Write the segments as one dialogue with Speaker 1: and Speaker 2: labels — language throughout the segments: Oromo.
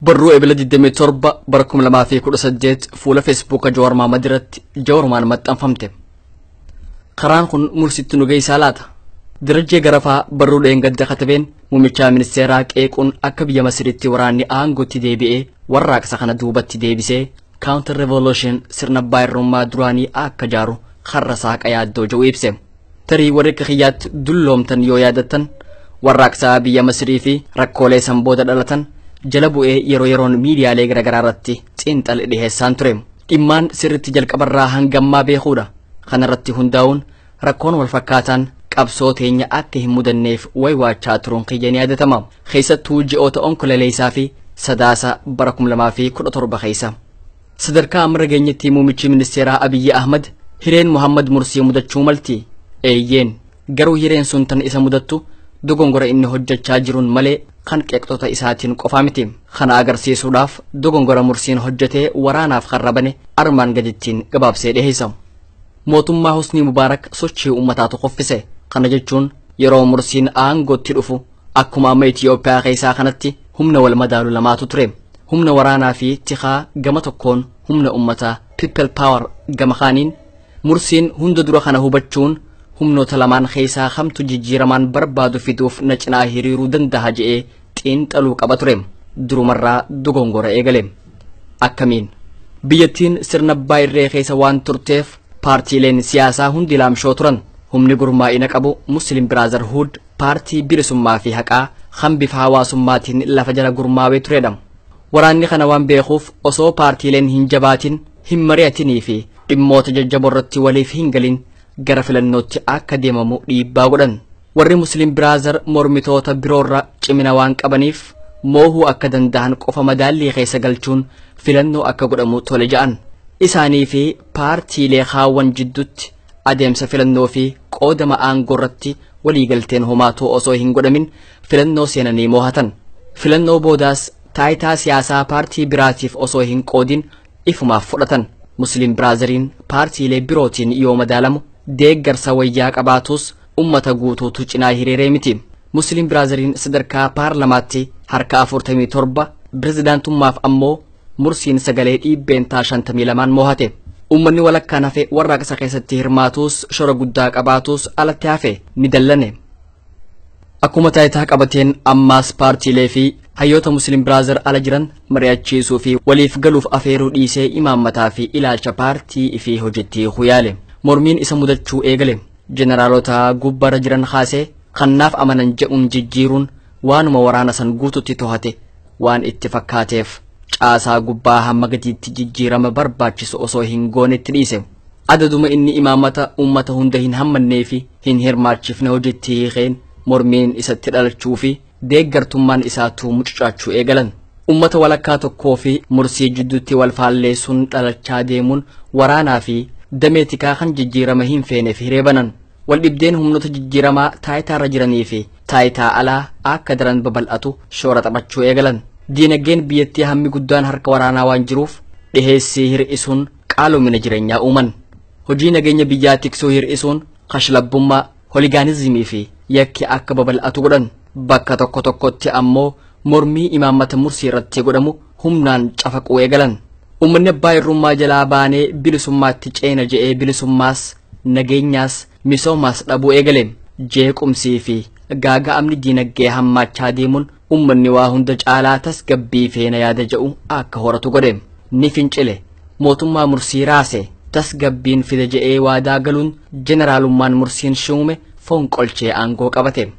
Speaker 1: برو إبلاد الدمي تربة بركم لما في كل سجيت فولا فيسبوك جوار ما مدرت جوار ما نمت أنفهمت قران خن مرسيت نجي سالات درجة جرفا برو لين قد خطبين ممشى من السراك يكون أكب يمسرت وراني آنغو تدي بي وراك سخنا دوبة تدي بسي counter revolution سرنا باير ما دراني أكجارو خرساك أياد دو جويبسم تري ورك خيات دلهم تن يويادتن وراك سابي يمسريفي ركولي سنبودة دلتن جلبو يرون ميديا لغرا غرارتي تنتل ديه سانتريم إمان سرتي جلق برا هنگما بيخودا خنرتي هنداون ركون والفكاتان قبصوتين أكه مدنيف ويواچا ترونقي جنيادة تمام خيسة توجي أوتا أنكل ليسافي سداسة بركم لما في كل طرب خيسة صدركا أمر جنيتي موميشي من السيرة أبي أحمد هيرين محمد مرسي مدتشو ملتي أيين قرو هيرين سنتن إسا مدتو دوغنغورا إنه هجة چاجرون ملي خان كيكتوتا إساتين قفامتيم خان أغر سيسوداف دوغنغورا مرسين هجته وراناف خرباني أرمان قدتين قباب سيدي هيسام موتم ما حسني مبارك سوچي أمتاتو قفسي خان جيچون يرو مرسين آنغو تلوفو أكما ما إتيوبيا غيسا خانتي همنا والمدالو لما تتريم همنا ورانا في تخا قمتو كون همنا أمتا people power قمخانين مرسين هندو درو خانهو بچون همنو تلمان خيسا خمتو جيجيرمان بربادو فيدوف نچنا هيريرو دنده جئe تين تلو قبطرم درو مرة دوغنغورا ايغلم اكمين بيتين سرنباي ريخيسا وان ترتيف بارتي لين سياسا هندي لام شوترن همني قرما إنك أبو مسلم برازر هود بارتي بيرسما في حقا خم بفهوا سماتين إلا فجر قرما بيتردم وراني خنوان بيخوف أصو بارتي لين هنجباتين هم مريتيني في إموت ججبرتي وليف هنجلين غرفل النوت أكاديمو ديباغودن ورّي مسلم برازر مورميتوتا برورا چمنوان قبنيف موهو أكدن دهن قفا مدالي غيسا قلچون فلنو أكاقودمو تولجان إساني في بارتي ليخاوان جدوت أديمس فلنو في قودما آنغورتي ولي قلتين هماتو أصو هنگودمين فلنو سيناني موهتن فلنو بوداس تايتا سياسا بارتي براتيف أصو هنقودين إفما فرطن مسلم برازرين بارتي لي بروتين يوم دالمو deeggar sawayyaa qabaatus ummata guutuutu cinaa hiriiree miti muslim braazeriin sadarkaa paarlamaatti harka 47 pirezidaantummaaf ammoo mursiin sagalee dhibbeentaa 52 moohate ummanni walakkaan hafe warraaqsa keessatti hirmaatus shora guddaa qabaatus alatti hafe ni dallane akkuma taayitaa qabateen ammaas paartiilee fi hayyoota muslim braazer ala jiran mari'achiisuu fi waliif galuuf afeeruu dhiisee imaammataa fi ilaalcha paartii fi hojjettii huyaale mormiin isa mudachuu eegale jeneraalota gubbara jiran khaase kannaaf amanan je'uun jijjiiruun waanuma waraana san guututti tohate waan itti fakkaateef caasaa gubbaa hamma gadiitti jijjiirama barbaachisu osoo hin goonetti dhiise adaduma inni imaamata ummata hunda hin hammannee fi hin hirmaachifne hojjetti hiikeen mormiin isatti dhalachuu fi deeggartummaan isaatuu mucucaachuu eegalan ummata walakkaa tokkoo fi mursii jidduutti wal faalleessuun dhalachaa deemuun waraanaa fi dameetikaa kan jijjiirama hin feeneef hireebanan wal dhibdeen humnoota jijjiiramaa taayitaa irra jiranii fi taayitaa alaa akka daran babal'atu shoora taphachuu eegalan diinagdeen biyyattii hammi guddaan harka waraanaa waan jiruuf dhiheessii hir'isuun qaalomina jireenyaa uuman hojii nageenya biyyaa tiksuu hir'isuun kashlabbummaa holigaanizimii fi yakki akka babal'atu godhan bakka tokko tokkotti ammoo mormii imaammata mursii irratti godhamu humnaan cafaquu eegalan ummanni abbaa irrummaa jalaa baanee bilisummaatti ceena je'ee bilisummaas nageenyaas misoomaas dhabuu eegaleem jeequmsii fi gaaga'amni diinagdee hammaachaa deemuun ummanni waa hunda caalaa tasgabbii feena yaada je'u akka horatu godheem ni fincile mootummaa mursii raase tasgabbiin fida je'ee waadaa galuun jeneraalummaan mursiin shuume fonqolchee aangoo qabateem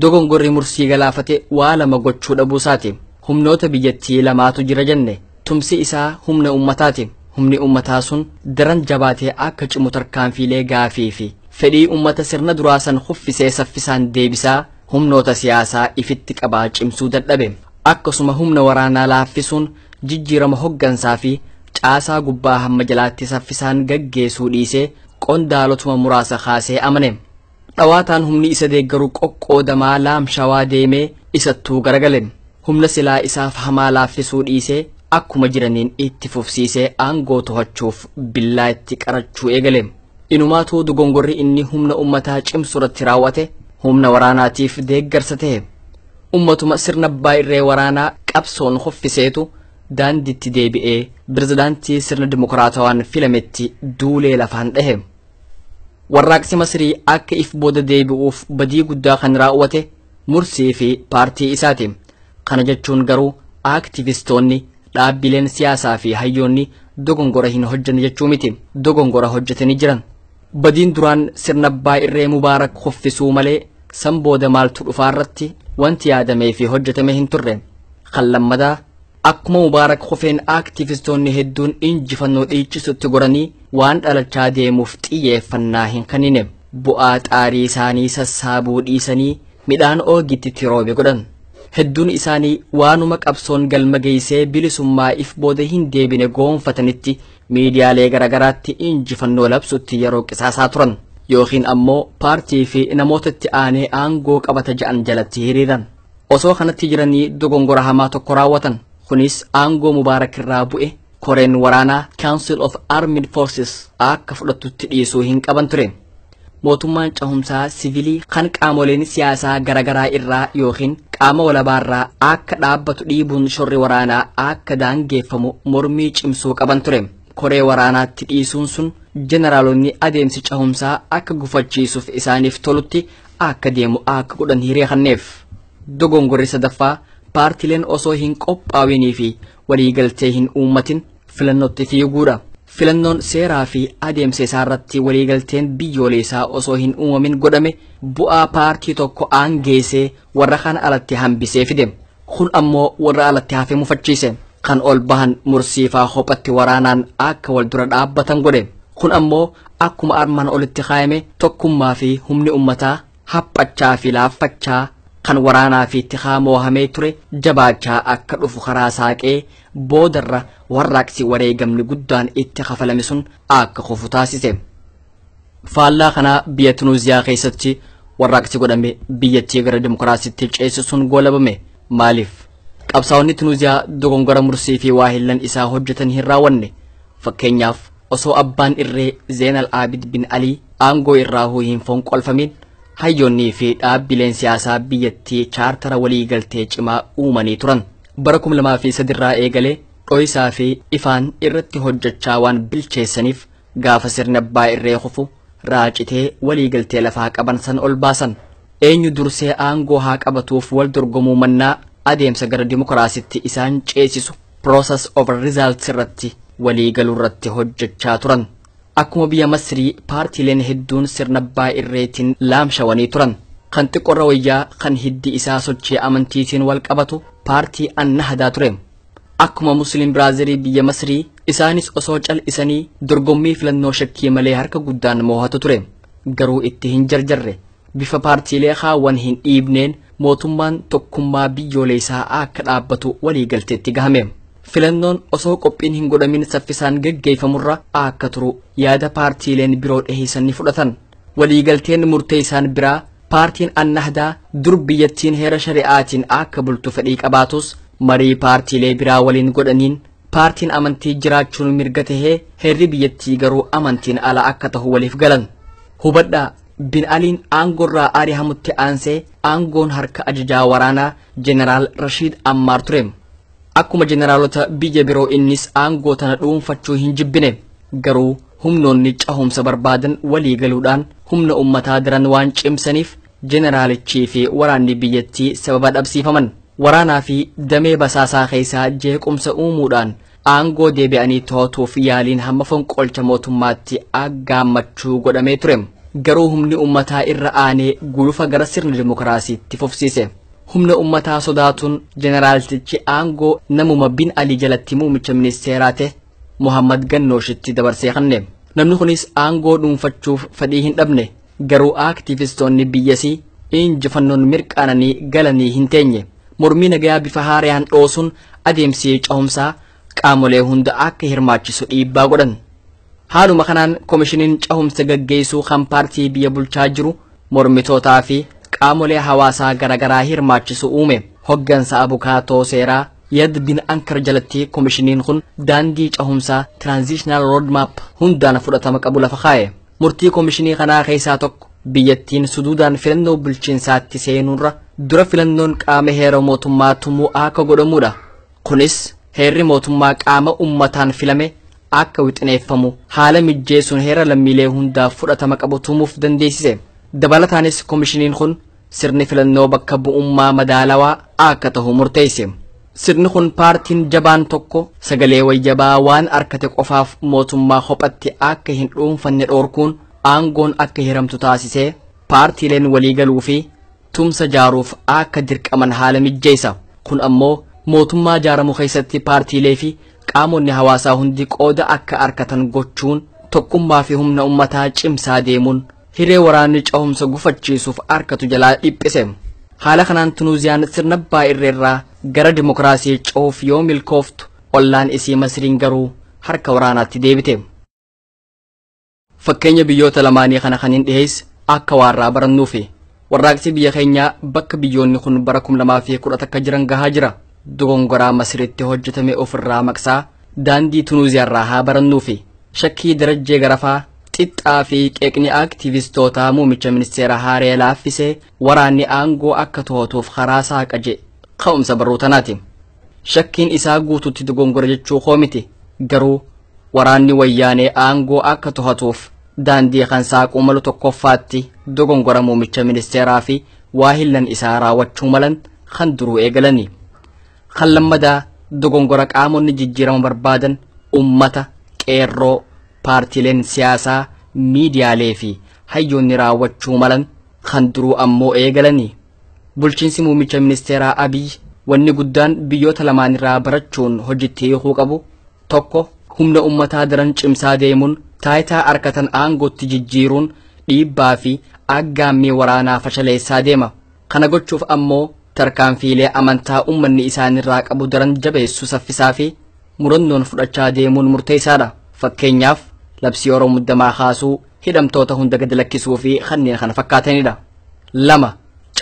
Speaker 1: dogongorri mursii galaafate waa lama gochuu dhabuusaati humnoota biyyattii lamaatu jira jenne tumsi isaa humna ummataati humni ummataa sun daran jabaatee akka cimu tarkaanfiilee gaafii fi fedhii ummata sirna duraasan huffisee saffisaan deebisaa humnoota siyaasaa ifitti qabaa cimsuu dadhabe akkasuma humna waraanaa laaffisuun jijjiirama hoggansaa fi caasaa gubbaa hamma jalaatti saffisaan gaggeessuu dhiisee qondaalotuma muraasa kaasee amane dhawaataan humni isa deeggaru qoqqoodamaa laamshawaa deemee isattuu garagale humna silaa isaaf hamaa laaffisuu dhiisee akkuma jiraniin itti fufsiisee aangoo to'achuuf billaa itti qarachuu eegale inumaatuu dogongorri inni humna ummataa cimsurratti raawwate humna waraanaatiif deeggarsa ta'e ummatuma sirna baay'ee waraanaa qabsoon hoffiseetu daandiitti deebi'ee pirezidaantii sirna dimokiraatawaan filametti duulee lafaan dhahe. Warraaqsi Masrii akka if booda deebi'uuf badii guddaa kan raawwate Mursii fi paartii isaati. Kana jechuun garuu aktivistoonni dhaabbileen siyaasaa fi hayyoonni dogongora hin hojjanne jechuu miti. Dogongora hojjetanii jiran. Badiin duraan sirna baay'ee Mubaarak hoffisuu malee san booda maaltu dhufaa irratti wanti yaadamee fi hojjetame hin turre. Kan lammadaa akkuma Mubaarak hofeen aktivistoonni hedduun injifannoo dhiichisutti goranii waan dhalachaa deemuuf xiyyeeffannaa hin kennine. Bu'aa xaarii isaanii sassaabuu dhiisanii midhaan oogitti tiroobe godhan. Hedduun isaanii waanuma qabsoon galma geessee bilisummaa if booda hin deebine goonfatanitti miidiyaalee garagaraatti injifannoo labsutti yeroo qisaasaa turan. Yookiin ammoo paartii fi namootatti aanee aangoo qabata ja'an jalatti hiriiran. Osoo kanatti jiranii dogongora hamaa tokko raawwatan. Kunis aangoo Mubaarak irraa bu'e koreen waraanaa Council of Armed Forces akka fudhatutti dhiisuu hin qaban ture. Mootummaan cahumsaa siviilii kan qaamoleen siyaasaa garagaraa irraa yookiin qaama walabaarraa akka dhaabbatu dhiibuun shorri waraanaa akka daangeeffamu mormii cimsuu qaban ture. Koree waraanaatti dhiisuun sun jeneraalonni adeemsi cahumsaa akka gufachiisuuf isaaniif tolutti akka deemu akka godhan hireekanneef. Dogongorri sadaffaa paartileen osoo hin qophaa'inii fi waliigaltee hin uummatin filannootti fiiguudha. Filannoon seeraa fi adeemsa isaarratti waliigalteen biyyoolessaa osoo hin uumamin godhame bu'aa paartii tokko aangeessee warra kan alatti hambisee fide. Kun ammoo warra alatti hafe mufachiise. Kan ol bahan Mursiifaa hophatti waraanaan akka wal dura dhaabbatan godhe. Kun ammoo akkuma armaan olitti kaayame tokkummaa fi humni ummataa haphachaa fi laaffachaa kan waraanaa fi itti mo'amee ture jabaachaa akka dhufu karaa saaqee boodarra warraaqsi wareegamni guddaan itti kafalame sun akka kufu taasise. Faallaa kanaa biyya Tunuuziyaa keessatti warraaqsi godhame biyyattii gara dimokiraasiitti ceesisuun goolabame. Maaliif? Qabsaa'onni Tunuuziyaa dogongora Mursii fi waahillan isaa hojjetan hin raawwanne. Fakkeenyaaf osoo abbaan irree Zeenal Abid bin Alii aangoo irraa hin fonqolfamin hayyoonnii fi dhaabbileen siyaasaa biyyattii chaartara waliigaltee cimaa uumanii turan. Bara 2003 irraa eegalee dho'isaa fi ifaan irratti hojjechaa waan bilcheessaniif gaafa sirna abbaa irree kufu raacitee waliigaltee lafaa qaban san ol baasan. Eenyu dursee aangoo haa qabatuuf wal dorgomuu mannaa adeemsa gara dimokiraasiitti isaan ceesisu process of results irratti waliigaluu irratti hojjechaa turan. Akkuma biyya Masrii paartiileen hedduun sirna abbaa irreetiin laamshawanii turan. Kan xiqqoorra wayyaa kan hiddi isaa sochii amantiitiin wal qabatu paartii Annahdaa ture. Akkuma Musliim Biraazirii biyya Masrii isaanis osoo cal'isanii dorgommii filannoo shakkii malee harka guddaan moo'atu ture. Garuu itti hin jarjarre. Bifa paartiilee haawwan hin dhiibneen mootummaan tokkummaa biyyoolessaa akka dhaabbatu waliigalteetti gahame. Filannoon osoo qophiin hin godhamin saffisaan geggeeffamurra akka turu yaada paartiileen biroo dhiheessan fudhatan. Waliigalteen murteessaan biraa paartiin Annahdaa dur biyyattiin heera shari'aatiin akka bultu fedhii qabaatus marii paartiilee biraa waliin godhaniin paartiin amantii jiraachuun mirga tahee heerri biyyattii garuu amantiin ala akka tahu waliif galan. Hubadhaa bin Aliin aangorraa ari'amutti aansee aangoon harka ajajaa waraanaa Jeneraal Rashiid Ammaar ture. Akkuma jeneraalota biyya biroo innis aangoo tana dhuunfachuu hin jibbine. Garuu humnoonni cahumsa barbaadan walii galuudhaan humna ummataa daran waan cimsaniif jeneraalichii fi waraanni biyyattii sababa dhabsiifaman. Waraanaa fi damee basaasaa keessaa jeequmsa uumuudhaan aangoo deebi'anii to'atuuf yaaliin hamma fonqolcha mootummaatti aggaammachuu godhamee ture. Garuu humni ummataa irra aanee gulufa gara sirna dimokiraasiitti fufsiise. Humna ummataa sodaatuun jeneraaltichi aangoo namuma bin Alii jalatti muumicha ministeeraa ta'e Muhammad Gannooshitti dabarsee kenne. Namni kunis aangoo dhuunfachuuf fedhii hin dhabne. Garuu aktivistoonni biyyasii injifannoon mirqaananii galanii hin teenye. Mormii nagayaa bifa haaraan dhoosuun adeemsi cahumsaa qaamolee hunda akka hirmaachisu dhiibbaa godhan. Haaluma kanaan komishiniin cahumsa gaggeessuu kan paartii biyya bulchaa jiru mormitootaa fi qaamolee hawaasaa garagaraa hirmaachisu uume. Hoggansa abukaatoo seeraa Yad bin Ankar jalatti komishiniin kun daandii cahumsaa transitional roadmap hundaan fudhatama qabu lafa kaa'e. Murtii komishinii kanaa keessaa tokko biyyattiin suduudaan filannoo bulchiinsaatti seenurra dura filannoon qaama heera mootummaa tumuu akka godhamudha. Kunis heerri mootummaa qaama ummataan filame akka wixineeffamu haala mijjeessuun heera lammiilee hundaaf fudhatama qabu tumuuf dandeessise. Dabalataanis koomishiniin kun sirni filannoo bakka bu'ummaa madaalawaa akka ta'u murteesse. Sirni kun paartiin jabaan tokko sagalee wayyabaa waan arkate qofaaf mootummaa hophatti akka hin dhuunfanne dhoorkuun aangoon akka hiramtu taasisee paartiileen waliigaluu fi tumsa jaaruuf akka dirqaman haala mijjeessa. Kun ammoo mootummaa jaaramu keessatti paartiilee fi qaamonni hawaasaa hundi qooda akka arkatan gochuun tokkummaa fi humna ummataa cimsaa deemuun hiree waraanni cahumsa gufachiisuuf arkatu jalaa dhiphise. Haala kanaan Tunuuziyaan sirna baay'irreerraa gara dimokiraasii cahuuf yoo milkooftu ollaan isii Masriin garuu harka waraanaatti deebite. Fakkeenya biyyoota lamaanii kana kan hin dhiheesse akka waarraa barannuufi warraaqsi biyya keenyaa bakka biyyoonni kun bara 2010 akka jiran gahaa jira. Dogongoraa Masriitti hojjetame ofirraa maqsaa daandii Tunuuziyaarraa haa barannuufi shakkii darajjee garafaa xixxaa fi qeeqni aktiivistootaa muummicha ministeera haaree laaffisee waraanni aangoo akka to'atuuf karaa saaqaje ka'umsa barruutanaati. Shakkiin isaa guututti dogongora jechuu koomiti garuu waraanni wayyaanee aangoo akka to'atuuf daandii kan saaquu malu tokkoffaatti dogongora muummicha ministeeraa fi waahillan isaa raawwachuu malan kan duruu eegalani. Kan lammadaa dogongora qaamonni jijjiirama barbaadan ummata qeerroo paartiileen siyaasaa miidiyaalee fi hayyoonni raawwachuu malan kan duruu ammoo eegalani. Bulchiinsi muummicha ministeeraa Abiy wanni guddaan biyyoota lamaanirraa barachuun hojiitti hiikuu qabu tokko humna ummataa daran cimsaa deemuun taayitaa arkatan aangootti jijjiiruun dhiibbaa fi aggaammii waraanaa fashaleessaa deema. Kana gochuuf ammoo tarkaanfiilee amantaa ummanni isaanirraa qabu daran jabeessu saffisaa fi murannoon fudhachaa deemuun murteessaadha. Fakkeenyaaf labsii yeroo muddamaa kaasuu hidhamtoota hunda gad lakkisuu fi kanneen kana fakkaatanidha. 2.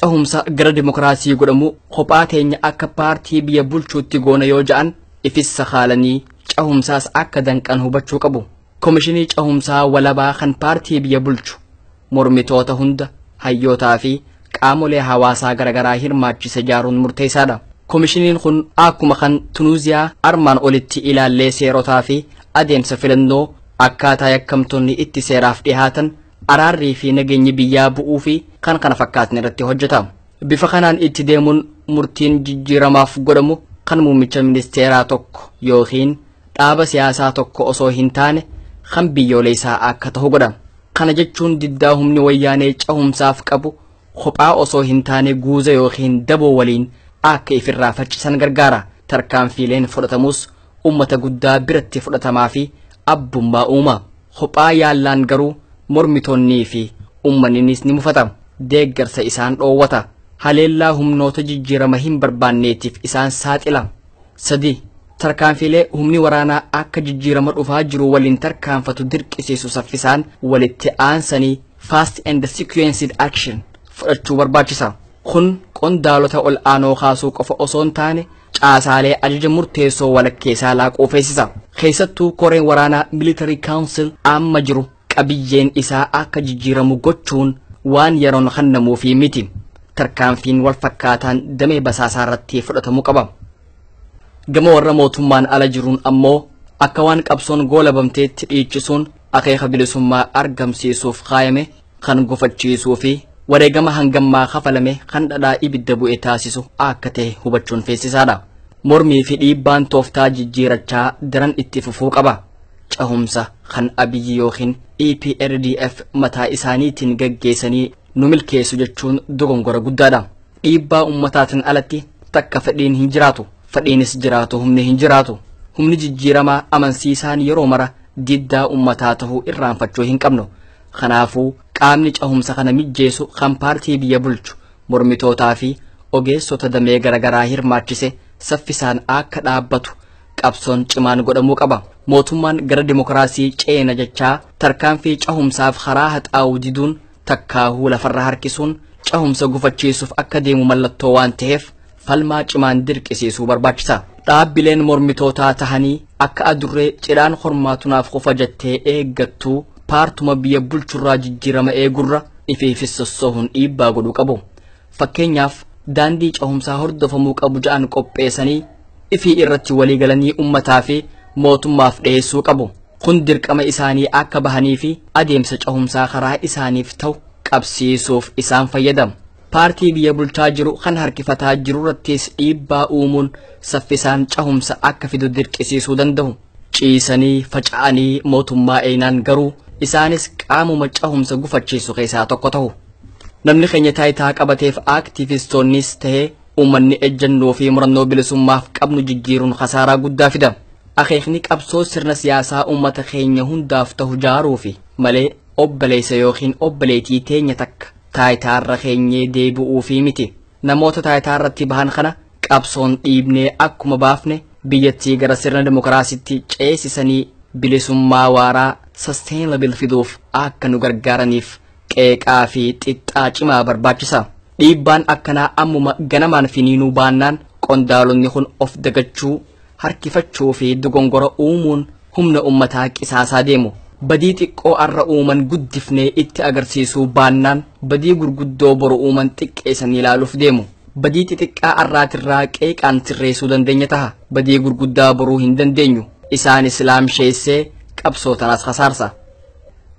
Speaker 1: Cahumsa gara dimokiraasii godhamu kophaa teenya akka paartii biyya bulchuutti goona yoo ja'an ifissa haalanii cahumsaas akka danqan hubachuu qabu. Koomishinii cahumsaa walabaa kan paartii biyya bulchu mormitoota hunda hayyootaa fi qaamolee hawaasaa garagaraa hirmaachisa jaaruun murteessaadha. Koomishiniin kun akkuma kan Tunuuziyaa armaan olitti ilaallee seerotaa fi adeemsa filannoo akkaataa yakkamtoonni itti seeraaf dhihaatan araarrii fi nageenyi biyyaa bu'uu fi kan kana fakkaatan irratti hojjeta. Bifa kanaan itti deemuun murtiin jijjiiramaaf godhamu kan muummicha ministeeraa tokko yookiin dhaaba siyaasaa tokko osoo hin taane kan biyyoolessaa akka ta'u godha. Kana jechuun diddaa humni wayyaanee cahumsaaf qabu kophaa osoo hin taane guuza yookiin daboo waliin akka ifirraa faccisan gargaara. Tarkaanfiileen fudhatamus ummata guddaa biratti fudhatamaa fi abbummaa uuma. Kophaa yaallaan garuu mormitoonnii fi ummanninis ni mufata. Deeggarsa isaan dhoowwata. Haleellaa humnoota jijjiirama hin barbaanneetiif isaan saaxila. 3. Tarkaanfiilee humni waraanaa akka jijjiirama dhufaa jiru waliin tarkaanfatu dirqisiisu saffisaan walitti aansanii fast and sequenced action fudhachuu barbaachisa. Kun qondaalota ol aanoo kaasuu qofa osoo hin taane caasaalee ajaja murteessoo walakkeessaa laaqoofeessisa. Keessattuu koreen waraanaa military council amma jiru qabiyyeen isaa akka jijjiiramu gochuun waan yeroon kennamuu fi miti. Tarkaanfiin wal fakkaataan damee basaasaa irratti fudhatamuu qaba. Gama warra mootummaan ala jiruun ammoo akka waan qabsoon goolabamteetti dhiichisuun akeeka bilisummaa argamsiisuuf kaayame kan gufachiisuu fi wareegama hangammaa kafalame kan dhadhaa ibidda bu'e taasisu akka ta'e hubachuun feesisaadha. Mormii fi dhiibbaan tooftaa jijjiirachaa daran itti fufuu qaba. Cahumsa kan Abiyyi yookiin EPRDF mataa isaaniitiin gaggeessanii nu milkeessu jechuun dogongora guddaadha. Dhiibbaa ummataatiin alatti takka fedhiin hin jiraatu. Fedhiinis jiraatu humni hin jiraatu. Humni jijjiiramaa amansiisaan yeroo mara diddaa ummataa ta'uu irraanfachuu hin qabnu. Kanaafuu qaamni cahumsa kana mijjeessu kan paartii biyya bulchu mormitootaa fi ogeessota damee garagaraa hirmaachise saffisaan akka dhaabbatu qabsoon cimaan godhamuu qaba. Mootummaan gara dimokiraasii ceena jechaa tarkaanfii cahumsaaf karaa haxaa'uu diduun takkaahuu lafarra harkisuun cahumsa gufachiisuuf akka deemu mallattoo waan ta'eef falmaa cimaan dirqisiisuu barbaachisa. Dhaabbileen mormitootaa tahanii akka adurree cidhaan hormaatunaaf qofa jettee eeggattuu paartuma biyya bulchurraa jijjiirama eegurra ifiifis sossohuun dhiibbaa godhuu qabu. Fakkeenyaaf daandii cahumsaa hordofamuu qabu ja'an qopheessanii ifii irratti walii galanii ummataa fi mootummaaf dhiyeessuu qabu. Kun dirqama isaanii akka bahanii fi adeemsa cahumsaa karaa isaaniif ta'u qabsiisuuf isaan fayyadamu. Paartii biyya bulchaa jiru kan harkifataa jiru irrattis dhiibbaa uumuun saffisaan cahumsa akka fidu dirqisiisuu danda'u. Ciisanii faca'anii mootummaa eenaan garuu isaanis qaamuma cahumsa gufachiisu keessaa tokko ta'u. Namni keenya taayitaa qabateef aktivistoonnis ta'ee uummanni ejjennoo fi murannoo bilisummaaf qabnu jijjiiruun khasaaraa guddaa fida. Akeekni qabsoo sirna siyaasaa uummata keenya hundaaf ta'u jaaruu fi malee obboleessa yookiin obboleetii teenya takka taayitaarra keenyee deebi'uu fi miti. Namoota taayitaarratti bahan kana qabsoon dhiibnee akkuma baafne biyyattii gara sirna dimokiraasiitti ceesisanii bilisummaa waaraa sustainable fiduuf akka nu gargaaraniif qeeqaa fi xixxaa cimaa barbaachisa. Dhiibbaan akkanaa ammuma ganamaan finiinuu baannaan qondaalonni kun of dagachuu harkifachuu fi dogongora uumuun humna ummataa qisaasaa deemu. Badii xiqqoo arra uuman guddifnee itti agarsiisuu baannaan badii gurguddoo boru uuman xiqqeessanii ilaaluuf deemu. Badii xixiqqaa arraatirraa qeeqaan sirreessuu dandeenya taha. Badii gurguddaa boruu hin dandeenyu. Isaan islaamsheessee qabsoo tanaas khasaarsa.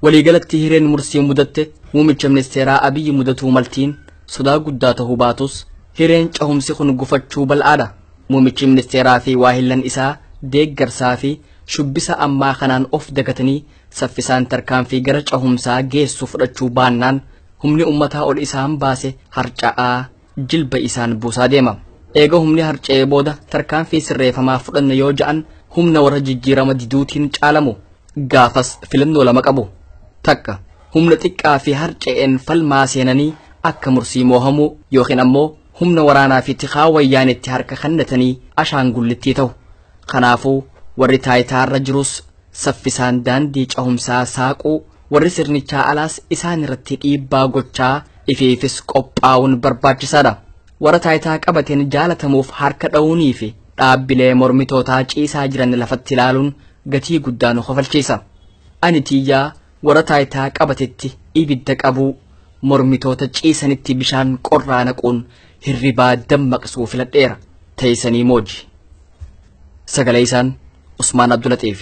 Speaker 1: Waliigalatti hireen mursii mudatte muummicha ministeeraa Abiyyi mudatuu maltiin sodaa guddaa ta'uu baatus hireen cahumsi kun gufachuu bal'aadha. Muummichi ministeeraa fi waahillan isaa deeggarsaa fi shubbisa ammaa kanaan of dagatanii saffisaan tarkaanfii gara cahumsaa geessu fudhachuu baannaan humni ummataa ol isaan baase harca'aa jilba isaan buusaa deema. Eega humni harca'ee booda tarkaanfii sirreeffamaa fudhanna yoo ja'an humna warra jijjiirama diduutiin caalamu. Gaafas filannoo lama qabu. Takka humna xiqqaa fi harca'een falmaa seenanii akka mursii moohamuu yookiin ammoo humna waraanaa fi tikaa wayyaanitti harka kennatanii ashaangullittii ta'u. Kanaafuu warri taayitaarra jirus saffisaan daandii cahumsaa saaquu warri sirnichaa alaas isaan irratti dhiibbaa gochaa ifiifis qophaa'uun barbaachisaadha. Warra taayitaa qabateen jaalatamuuf harka dha'uunii fi dhaabbilee mormitootaa ciisaa jiran lafatti ilaaluun gatii guddaa nu kofalchiisa. Ani tiyyaa warra taayitaa qabatetti ibidda qabuu mormitoota ciisanitti bishaan qorraa naquun hirribaa dammaqsuu filadheera. Teessanii mooji. Sagalee isaan Usmaan Abdulaxiif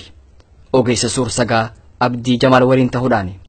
Speaker 1: ogeessa suur sagaa Abdii Jamaal waliin ta'uudhaani.